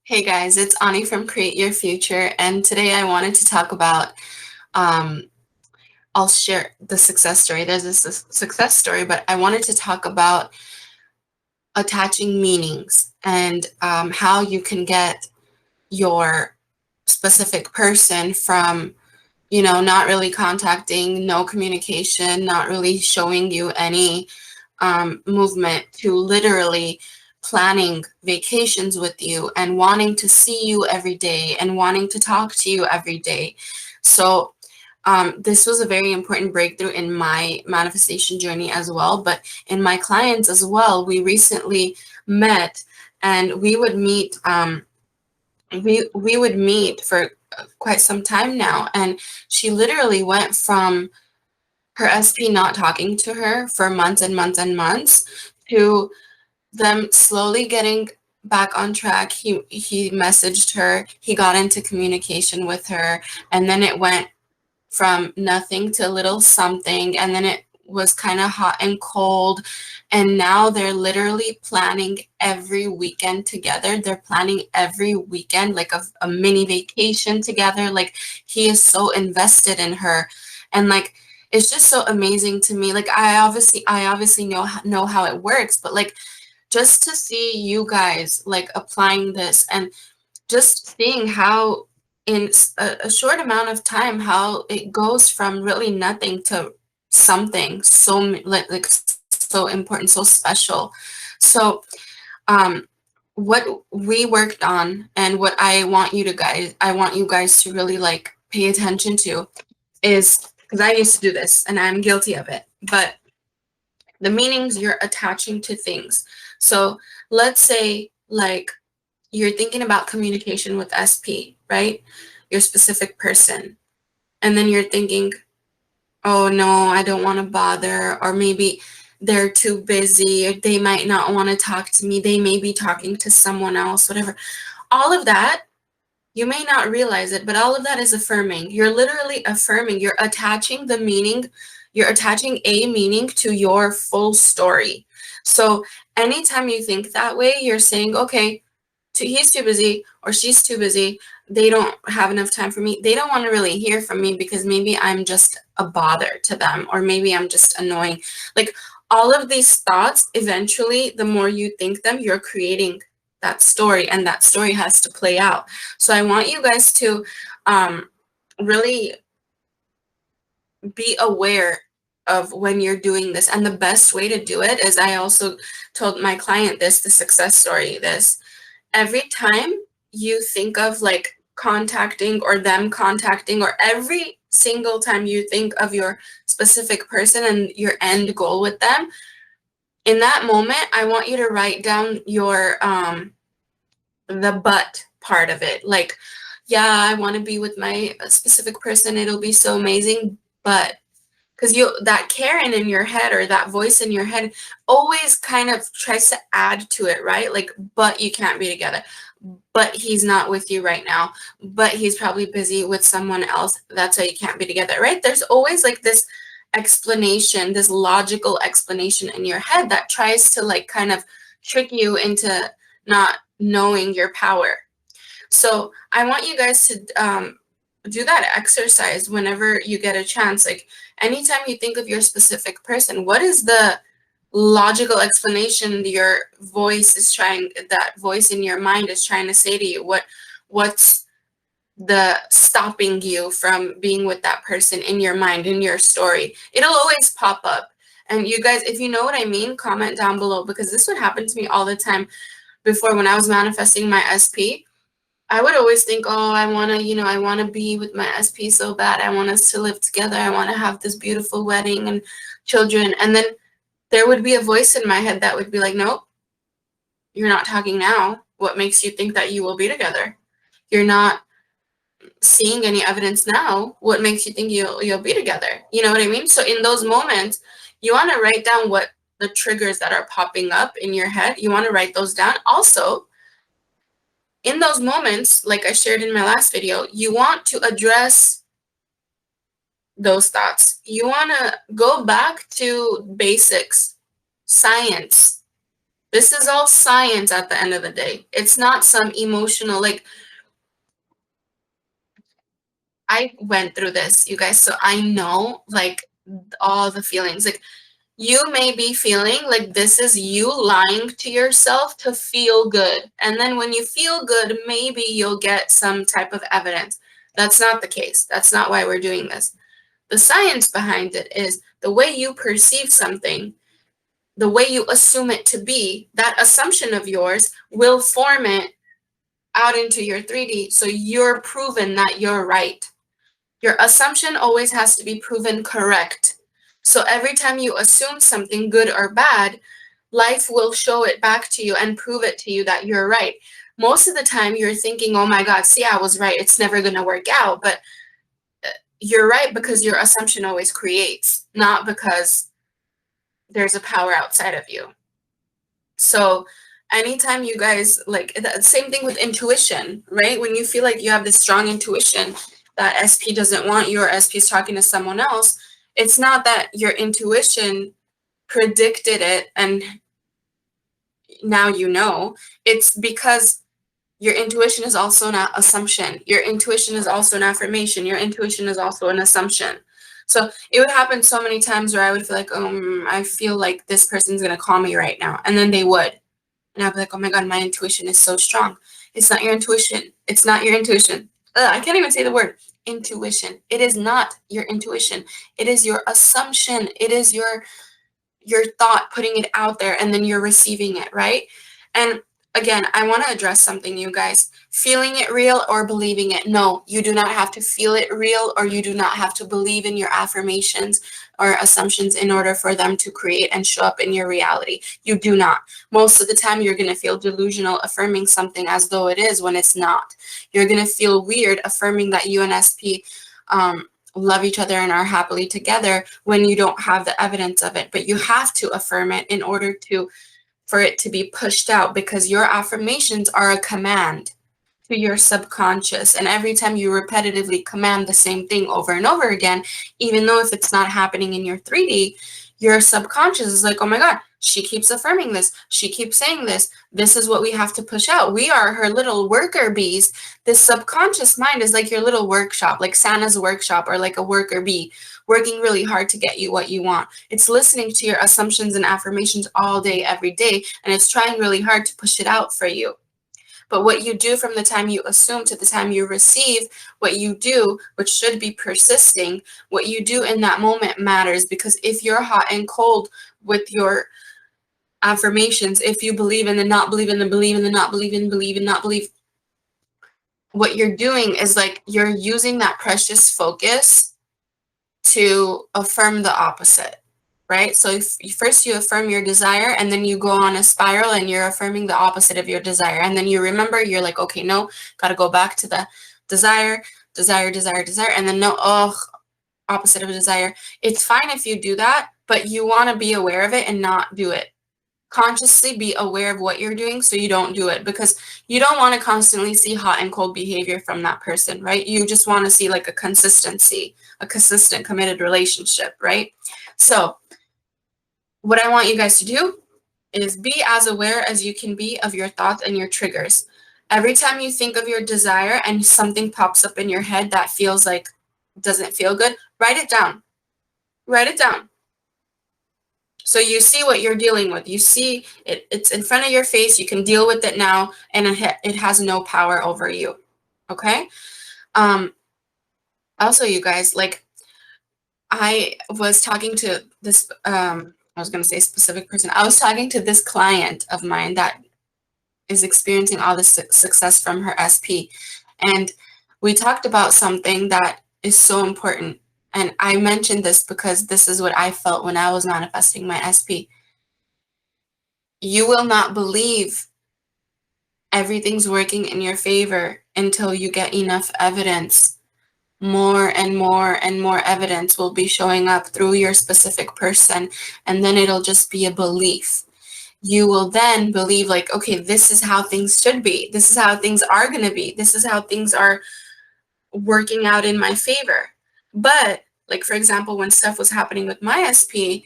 Hey guys, it's Ani from Create Your Future, and today I wanted to talk about. Um, I'll share the success story. There's a success story, but I wanted to talk about attaching meanings and how you can get your specific person from, not really contacting, no communication, not really showing you any movement to literally planning vacations with you and wanting to see you every day and wanting to talk to you every day. So, this was a very important breakthrough in my manifestation journey as well, but in my clients as well. We recently met and we would meet for quite some time now, and she literally went from her SP not talking to her for months and months and months to them slowly getting back on track. He messaged her, he got into communication with her, and then it went from nothing to a little something, and then it was kind of hot and cold, and now they're literally planning every weekend together. They're planning every weekend like a mini vacation together. Like, he is so invested in her, and like, it's just so amazing to me. Like, I obviously know how it works, but like, just to see you guys like applying this and just seeing how in a short amount of time how it goes from really nothing to something so like so important, so special. So um what we worked on and what I want you guys to really like pay attention to is, because I used to do this and I'm guilty of it, but the meanings you're attaching to things. So let's say like you're thinking about communication with SP, right? Your specific person. And then you're thinking, oh no, I don't want to bother. Or maybe they're too busy. Or they might not want to talk to me. They may be talking to someone else, whatever. All of that, you may not realize it, but all of that is affirming. You're literally affirming. You're attaching the meaning. You're attaching a meaning to your full story. So anytime you think that way, you're saying, okay, he's too busy or she's too busy. They don't have enough time for me. They don't want to really hear from me because maybe I'm just a bother to them, or maybe I'm just annoying. Like, all of these thoughts, eventually, the more you think them, you're creating that story, and that story has to play out. So I want you guys to really be aware of when you're doing this. And the best way to do it is, I also told my client this, the success story, this every time you think of like contacting or them contacting, or every single time you think of your specific person and your end goal with them, in that moment, I want you to write down your the but part of it. Like, yeah, I want to be with my specific person. It'll be so amazing, but because that Karen in your head, or that voice in your head, always kind of tries to add to it, right? Like, but you can't be together, but he's not with you right now, but he's probably busy with someone else, that's why you can't be together, right? There's always like this explanation, this logical explanation in your head that tries to like kind of trick you into not knowing your power. So I want you guys to do that exercise whenever you get a chance. Like, anytime you think of your specific person, what is the logical explanation that voice in your mind is trying to say to you? What's the stopping you from being with that person in your mind, in your story? It'll always pop up. And you guys, if you know what I mean, comment down below, because this would happen to me all the time before when I was manifesting my SP. I would always think, oh, I want to be with my SP so bad. I want us to live together. I want to have this beautiful wedding and children. And then there would be a voice in my head that would be like, nope, you're not talking now. What makes you think that you will be together? You're not seeing any evidence now. What makes you think you'll be together? You know what I mean? So in those moments, you want to write down what the triggers that are popping up in your head. You want to write those down. Also, in those moments, like I shared in my last video, you want to address those thoughts. You want to go back to basics, science. This is all science at the end of the day. It's not some emotional, like, I went through this, you guys, so I know, like, all the feelings. Like, you may be feeling like this is you lying to yourself to feel good. And then when you feel good, maybe you'll get some type of evidence. That's not the case. That's not why we're doing this. The science behind it is the way you perceive something, the way you assume it to be, that assumption of yours will form it out into your 3D. So you're proven that you're right. Your assumption always has to be proven correct. So every time you assume something good or bad, life will show it back to you and prove it to you that you're right. Most of the time you're thinking, oh my God, see, I was right. It's never going to work out. But you're right because your assumption always creates, not because there's a power outside of you. So anytime you guys, like, the same thing with intuition, right? When you feel like you have this strong intuition that SP doesn't want you or SP is talking to someone else, it's not that your intuition predicted it and now you know. It's because your intuition is also an assumption. Your intuition is also an affirmation. Your intuition is also an assumption. So it would happen so many times where I would feel like, I feel like this person's going to call me right now. And then they would. And I'd be like, oh my God, my intuition is so strong. It's not your intuition. It's not your intuition. I can't even say the word intuition. It is not your intuition. It is your assumption. It is your thought putting it out there and then you're receiving it, right? And again, I want to address something, you guys. Feeling it real or believing it. No, you do not have to feel it real or you do not have to believe in your affirmations or assumptions in order for them to create and show up in your reality. You do not. Most of the time, you're going to feel delusional affirming something as though it is when it's not. You're going to feel weird affirming that you and SP love each other and are happily together when you don't have the evidence of it. But you have to affirm it in order for it to be pushed out, because your affirmations are a command to your subconscious. And every time you repetitively command the same thing over and over again, even though if it's not happening in your 3D, your subconscious is like, oh my God, she keeps affirming this. She keeps saying this. This is what we have to push out. We are her little worker bees. This subconscious mind is like your little workshop, like Santa's workshop, or like a worker bee working really hard to get you what you want. It's listening to your assumptions and affirmations all day, every day, and it's trying really hard to push it out for you. But what you do from the time you assume to the time you receive, what you do, which should be persisting, what you do in that moment matters. Because if you're hot and cold with your affirmations, if you believe in the not believe in the believe in the not believe in believe and not believe, what you're doing is like you're using that precious focus to affirm the opposite. Right? So first you affirm your desire and then you go on a spiral and you're affirming the opposite of your desire. And then you remember, you're like, okay, no, got to go back to the desire, desire, desire, desire. And then no, opposite of desire. It's fine if you do that, but you want to be aware of it and not do it. Consciously be aware of what you're doing so you don't do it, because you don't want to constantly see hot and cold behavior from that person, right? You just want to see like a consistency, a consistent committed relationship, right? So what I want you guys to do is be as aware as you can be of your thoughts and your triggers. Every time you think of your desire and something pops up in your head that feels like doesn't feel good, write it down. Write it down. So you see what you're dealing with. You see it, it's in front of your face. You can deal with it now, and it has no power over you. Okay? Also, you guys, like, I was talking to this, I was going to say specific person. I was talking to this client of mine that is experiencing all this success from her SP. And we talked about something that is so important. And I mentioned this because this is what I felt when I was manifesting my SP. You will not believe everything's working in your favor until you get enough evidence. More and more and more evidence will be showing up through your specific person, and then it'll just be a belief. You will then believe like, okay, this is how things should be. This is how things are going to be. This is how things are working out in my favor. But like, for example, when stuff was happening with my SP,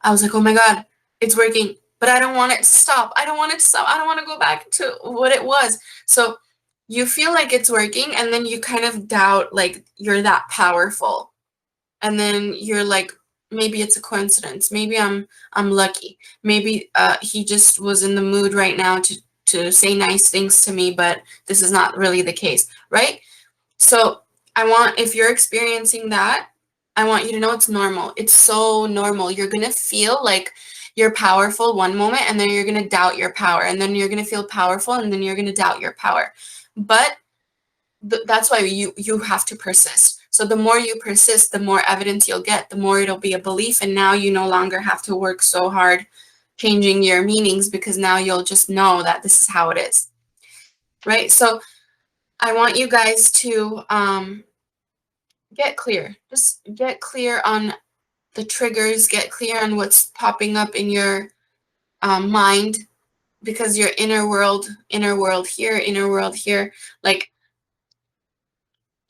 I was like, oh my God, it's working. but I don't want it to stop. I don't want it to stop. I don't want to go back to what it was. So you feel like it's working, and then you kind of doubt like you're that powerful. And then you're like, maybe it's a coincidence. Maybe I'm lucky. Maybe he just was in the mood right now to say nice things to me, but this is not really the case, right? So if you're experiencing that, I want you to know it's normal. It's so normal. You're going to feel like you're powerful one moment, and then you're going to doubt your power, and then you're going to feel powerful, and then you're going to doubt your power. But that's why you have to persist. So the more you persist, the more evidence you'll get, the more it'll be a belief, and now you no longer have to work so hard changing your meanings, because now you'll just know that this is how it is, right? So I want you guys to get clear. Just get clear on the triggers, get clear on what's popping up in your mind, because your inner world here, like,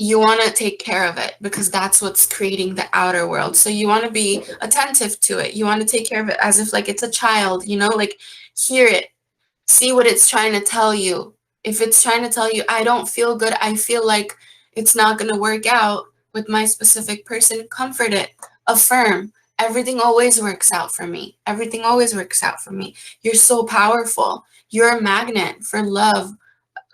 you want to take care of it, because that's what's creating the outer world. So you want to be attentive to it. You want to take care of it as if like it's a child, like hear it, see what it's trying to tell you. If it's trying to tell you, I don't feel good, I feel like it's not going to work out with my specific person, comfort it, affirm, everything always works out for me. Everything always works out for me. You're so powerful. You're a magnet for love,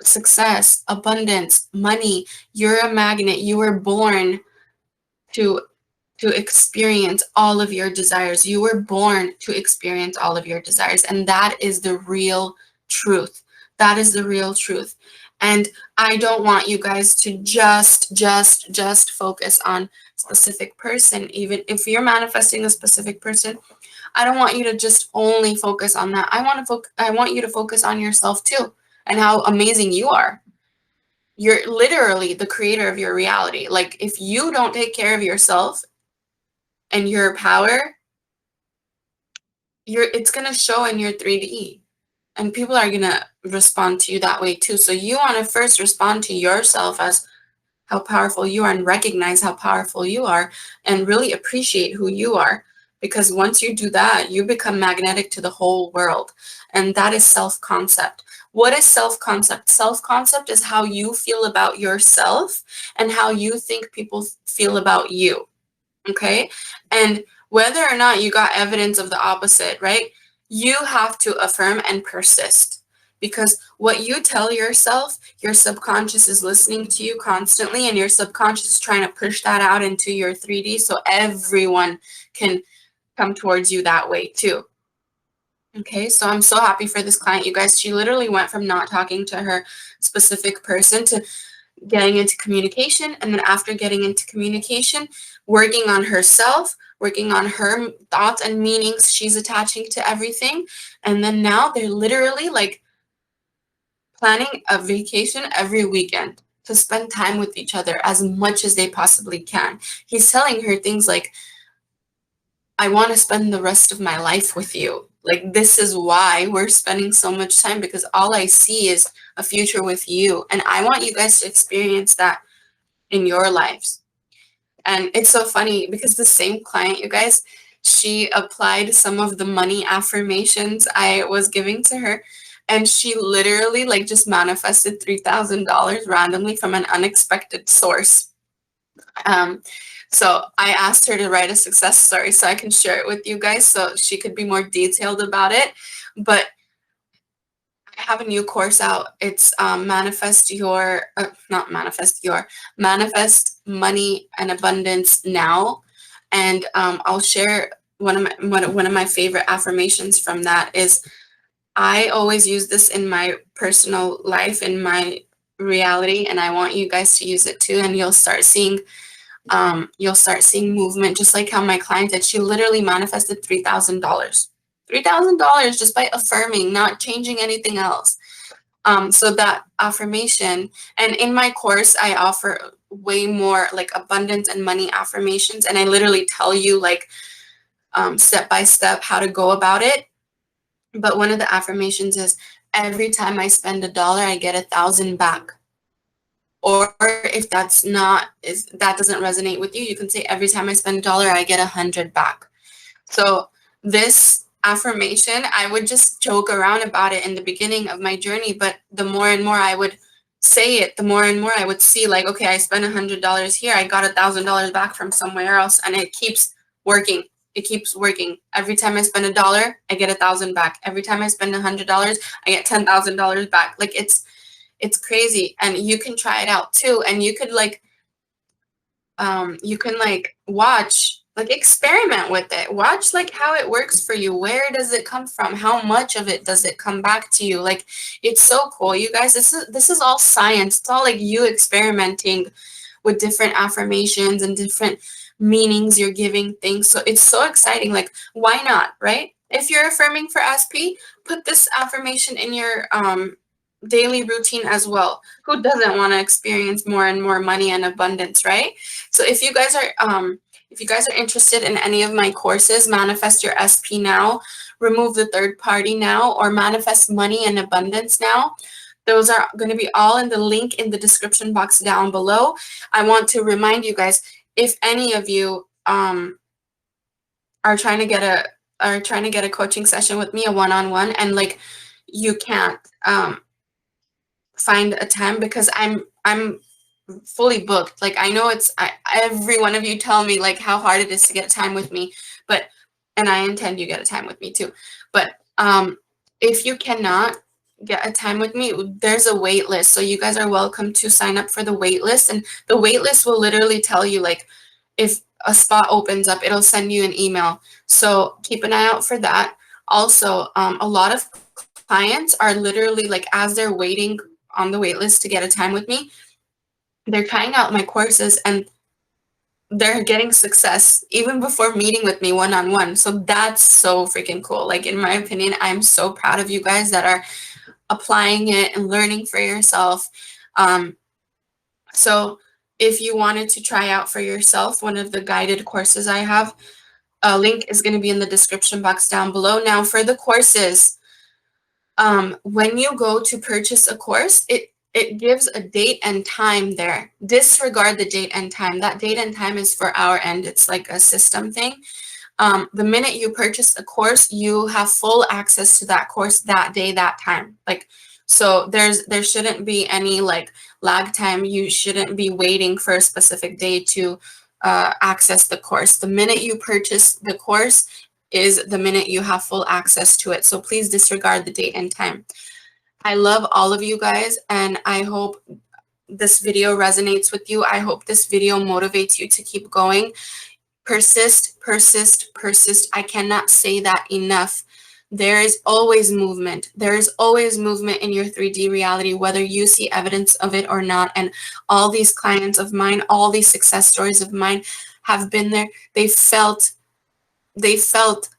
success, abundance, money. You're a magnet. You were born to experience all of your desires. You were born to experience all of your desires. And that is the real truth. That is the real truth. And I don't want you guys to just focus on specific person. Even if you're manifesting a specific person, I don't want you to just only focus on that. I want you to focus on yourself too, and how amazing you are. You're literally the creator of your reality. Like, if you don't take care of yourself and your power, it's going to show in your 3D, and people are going to respond to you that way too. So you want to first respond to yourself as how powerful you are, and recognize how powerful you are, and really appreciate who you are. Because once you do that, you become magnetic to the whole world. And that is self-concept. What is self-concept? Self-concept is how you feel about yourself and how you think people feel about you. Okay? And whether or not you got evidence of the opposite, right? You have to affirm and persist. Because what you tell yourself, your subconscious is listening to you constantly, and your subconscious is trying to push that out into your 3D so everyone can come towards you that way too. Okay, so I'm so happy for this client, you guys. She literally went from not talking to her specific person to getting into communication, and then after getting into communication, working on herself, working on her thoughts and meanings she's attaching to everything. And then now they're literally like planning a vacation every weekend to spend time with each other as much as they possibly can. He's telling her things like, I want to spend the rest of my life with you. Like, this is why we're spending so much time, because all I see is a future with you. And I want you guys to experience that in your lives. And it's so funny because the same client, you guys, she applied some of the money affirmations I was giving to her, and she literally like just manifested $3,000 randomly from an unexpected source. So I asked her to write a success story so I can share it with you guys so she could be more detailed about it. But I have a new course out. It's manifest money and abundance now. And I'll share one of my favorite affirmations from that is, I always use this in my personal life, in my reality, and I want you guys to use it too. And you'll start seeing movement, just like how my client did. She literally manifested $3,000. $3,000 just by affirming, not changing anything else. So that affirmation, and in my course, I offer way more like abundance and money affirmations, and I literally tell you like step by step how to go about it. But one of the affirmations is, every time I spend $1, I get 1,000 back. Or if that doesn't resonate with you, you can say, every time I spend $1, I get 100 back. So this affirmation, I would just joke around about it in the beginning of my journey, but the more and more I would say it, the more and more I would see, like, okay, I spent $100 here, I got $1,000 back from somewhere else, and it keeps working. It keeps working. Every time I spend $1, I get 1,000 back. Every time I spend $100, I get $10,000 back. Like, it's crazy, and you can try it out too, and you could like watch, like, experiment with it, watch like how it works for you. Where does it come from? How much of it does it come back to you? Like, it's so cool, you guys. This is all science. It's all like you experimenting with different affirmations and different meanings you're giving things. So it's so exciting. Like, why not, right? If you're affirming for SP, put this affirmation in your daily routine as well. Who doesn't want to experience more and more money and abundance, right? So if you guys are interested in any of my courses, Manifest Your SP Now, Remove the Third Party Now, or Manifest Money and Abundance Now, those are going to be all in the link in the description box down below. I want to remind you guys, if any of you are trying to get a coaching session with me, a one-on-one, and like you can't find a time because I'm fully booked. Like, I know every one of you tell me like how hard it is to get a time with me, and I intend you get a time with me too. But if you cannot get a time with me, there's a wait list. So you guys are welcome to sign up for the wait list, and the wait list will literally tell you, like, if a spot opens up, it'll send you an email. So keep an eye out for that. Also, a lot of clients are literally, like, as they're waiting on the wait list to get a time with me, they're trying out my courses and they're getting success even before meeting with me one-on-one. So that's so freaking cool. Like, in my opinion, I'm so proud of you guys that are applying it and learning for yourself. So if you wanted to try out for yourself one of the guided courses I have, a link is going to be in the description box down below. Now, for the courses, when you go to purchase a course, it gives a date and time there. Disregard the date and time. That date and time is for our end. It's like a system thing. The minute you purchase a course, you have full access to that course that day, that time. Like, so there shouldn't be any like lag time. You shouldn't be waiting for a specific day to access the course. The minute you purchase the course is the minute you have full access to it. So please disregard the date and time. I love all of you guys, and I hope this video resonates with you. I hope this video motivates you to keep going. Persist, persist, persist. I cannot say that enough. There is always movement. There is always movement in your 3D reality, whether you see evidence of it or not. And all these clients of mine, all these success stories of mine have been there. They felt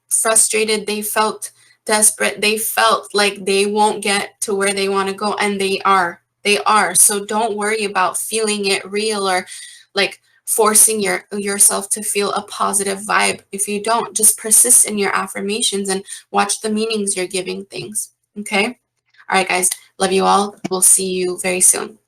frustrated. They felt desperate. They felt like they won't get to where they want to go, and they are. So don't worry about feeling it real or like forcing yourself to feel a positive vibe. If you don't, just persist in your affirmations and watch the meanings you're giving things. Okay? All right, guys. Love you all. We'll see you very soon.